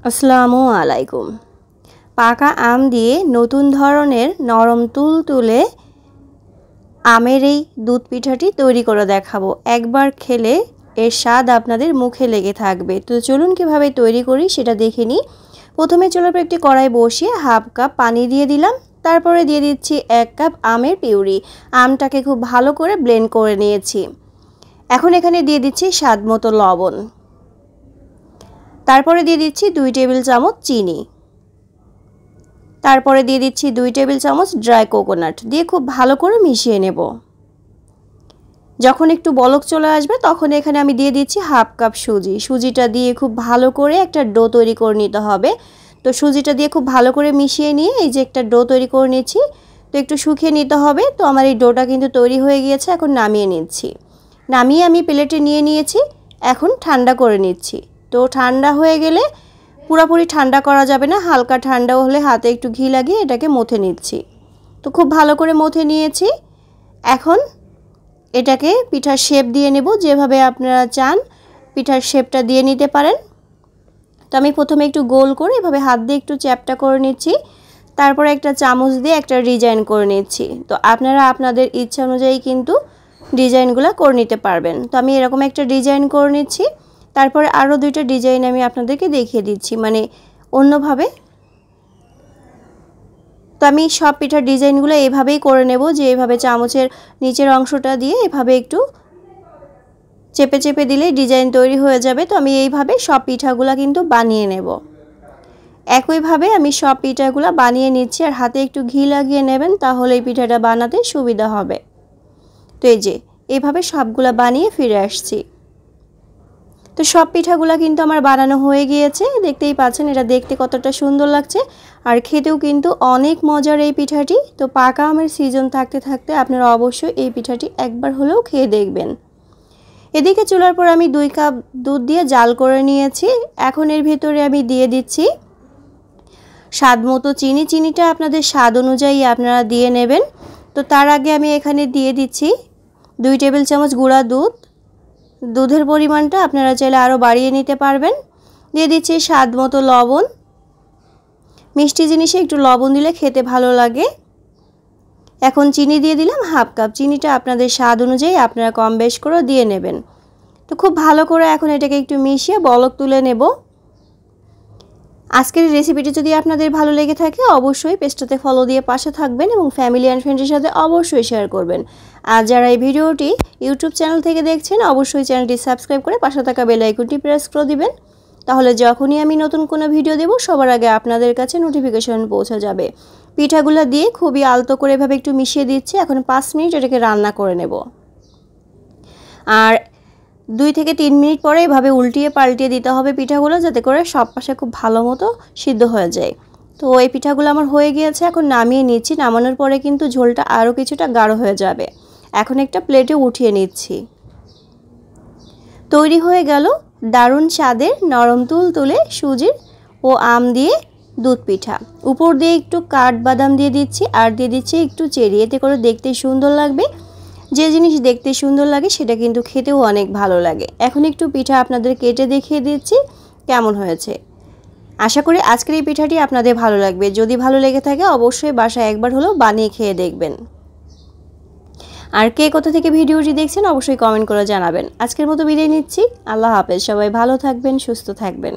আসসালামু আলাইকুম। পাকা আম দিয়ে নতুন ধরনের নরম তুলতুলে আমের এই দুধ পিঠাটি তৈরি করে দেখাবো। একবার খেলে এর স্বাদ আপনাদের মুখে লেগে থাকবে। তো চলুন কিভাবে তৈরি করি সেটা দেখে নিই। প্রথমে চুলার উপর একটি কড়াই বসিয়ে হাফ কাপ পানি দিয়ে দিলাম। তারপরে দিয়ে দিচ্ছি 1 কাপ আমের পিউরি। আমটাকে খুব ভালো করে ব্লেন্ড করে নিয়েছি। এখন এখানে দিয়ে দিচ্ছি স্বাদ মতো লবণ। তারপরে দিয়ে দিচ্ছি 2 টেবিল চামচ চিনি। তারপরে দিয়ে দিচ্ছি 2 টেবিল চামচ ড্রাই কোকোনাট দিয়ে খুব ভালো করে মিশিয়ে নেব। যখন একটু বলক চলে আসবে তখন এখানে আমি দিয়ে দিচ্ছি হাফ কাপ সুজি। সুজিটা দিয়ে খুব ভালো করে একটা ডো তৈরি করে নিতে হবে। তো সুজিটা দিয়ে খুব ভালো করে মিশিয়ে নিয়ে এই যে একটা ডো তৈরি করে নিচ্ছি। তো একটু শুকিয়ে নিতে হবে। তো আমার এই ডোটা কিন্তু তৈরি হয়ে গিয়েছে। এখন নামিয়ে নিচ্ছি। নামিয়ে আমি প্লেটে নিয়ে নিয়েছি। এখন ঠান্ডা করে নিচ্ছি। তো ঠান্ডা হয়ে গেলে পুরোপুরি ঠান্ডা করা যাবে না, হালকা ঠান্ডা হলে হাতে একটু ঘি লাগিয়ে এটাকে মথে নিচ্ছি। তো খুব ভালো করে মথে নিয়েছি। এখন এটাকে পিঠার শেপ দিয়ে নেব। যেভাবে আপনারা চান পিঠার শেপটা দিয়ে নিতে পারেন। তো আমি প্রথমে একটু গোল করে এভাবে হাত দিয়ে একটু চ্যাপটা করে নিচ্ছি। তারপরে একটা চামচ দিয়ে একটা ডিজাইন করে নিচ্ছি। তো আপনারা আপনাদের ইচ্ছা অনুযায়ী কিন্তু ডিজাইনগুলো করে নিতে পারবেন। তো আমি এরকম একটা ডিজাইন করে নিচ্ছি। তারপরে আরও 2টা ডিজাইন আমি আপনাদেরকে দেখিয়ে দিচ্ছি, মানে অন্যভাবে। তো আমি সব পিঠার ডিজাইনগুলো এভাবেই করে নেব, যে এভাবে চামচের নিচের অংশটা দিয়ে এভাবে একটু চেপে চেপে দিলে ডিজাইন তৈরি হয়ে যাবে। তো আমি এইভাবে সব পিঠাগুলো কিন্তু বানিয়ে নেব। একইভাবে আমি সব পিঠাগুলো বানিয়ে নিচ্ছি। আর হাতে একটু ঘি লাগিয়ে নেবেন, তাহলে এই পিঠাটা বানাতে সুবিধা হবে। তো এই যে এইভাবে সবগুলা বানিয়ে ফিরে আসছি। তো সব পিঠাগুলো কিন্তু আমার বানানো হয়ে গিয়েছে। দেখতেই পাচ্ছেন এটা দেখতে কতটা সুন্দর লাগছে, আর খেতেও কিন্তু অনেক মজার এই পিঠাটি। তো পাকা আমের সিজন থাকতে থাকতে আপনারা অবশ্যই এই পিঠাটি একবার হলেও খেয়ে দেখবেন। এদিকে চুলার পর আমি 2 কাপ দুধ দিয়ে জাল করে নিয়েছি। এখন এর ভেতরে আমি দিয়ে দিচ্ছি স্বাদ মতো চিনি। চিনিটা আপনাদের স্বাদ অনুযায়ী আপনারা দিয়ে নেবেন। তো তার আগে আমি এখানে দিয়ে দিচ্ছি 2 টেবিল চামচ গুঁড়া দুধ। দুধের পরিমাণটা আপনারা চাইলে আরও বাড়িয়ে নিতে পারবেন। দিয়ে দিচ্ছি স্বাদ মতো লবণ। মিষ্টি জিনিসে একটু লবণ দিলে খেতে ভালো লাগে। এখন চিনি দিয়ে দিলাম হাফ কাপ। চিনিটা আপনাদের স্বাদ অনুযায়ী আপনারা কম বেশ করে দিয়ে নেবেন। তো খুব ভালো করে এখন এটাকে একটু মিশিয়ে বলক তুলে নেব। আজকের রেসিপিটি যদি আপনাদের ভালো লেগে থাকে অবশ্যই পেজটাতে ফলো দিয়ে পাশে থাকবেন এবং ফ্যামিলি অ্যান্ড ফ্রেন্ডসের সাথে অবশ্যই শেয়ার করবেন। আর যারা এই ভিডিওটি ইউটিউব চ্যানেল থেকে দেখছেন অবশ্যই চ্যানেলটি সাবস্ক্রাইব করে পাশে থাকা বেল আইকনটি প্রেস করে দিবেন। তাহলে যখনই আমি নতুন কোনো ভিডিও দেব সবার আগে আপনাদের কাছে নোটিফিকেশন পৌঁছে যাবে। পিঠাগুলো দিয়ে খুবই আলতো করে এভাবে একটু মিশিয়ে দিচ্ছি। এখন 5 মিনিট এটাকে রান্না করে নেব। আর 2 থেকে 3 মিনিট পরে এভাবে উল্টিয়ে পাল্টিয়ে দিতে হবে পিঠাগুলো, যাতে করে সব পাশে খুব ভালো মতো সিদ্ধ হয়ে যায়। তো এই পিঠাগুলো আমার হয়ে গিয়েছে। এখন নামিয়ে নিচ্ছি। নামানোর পরে কিন্তু ঝোলটা আরও কিছুটা গাঢ় হয়ে যাবে। এখন একটা প্লেটে উঠিয়ে নিচ্ছি। তৈরি হয়ে গেল দারুণ স্বাদের নরম তুলতুলে সুজির ও আম দিয়ে দুধ পিঠা। উপর দিয়ে একটু কাঠবাদাম দিয়ে দিচ্ছি, আর দিয়ে দিচ্ছি একটু চেরি। এতে করে দেখতে সুন্দর লাগবে। যে জিনিস দেখতে সুন্দর লাগে সেটা কিন্তু খেতেও অনেক ভালো লাগে। এখন একটু পিঠা আপনাদের কেটে দেখিয়ে দিচ্ছি কেমন হয়েছে। আশা করি আজকের এই পিঠাটি আপনাদের ভালো লাগবে। যদি ভালো লেগে থাকে অবশ্যই বাসায় একবার হলেও বানিয়ে খেয়ে দেখবেন। আর কে কোথা থেকে ভিডিওটি দেখছেন অবশ্যই কমেন্ট করে জানাবেন। আজকের মতো বিদায় নিচ্ছি। আল্লাহ হাফেজ। সবাই ভালো থাকবেন, সুস্থ থাকবেন।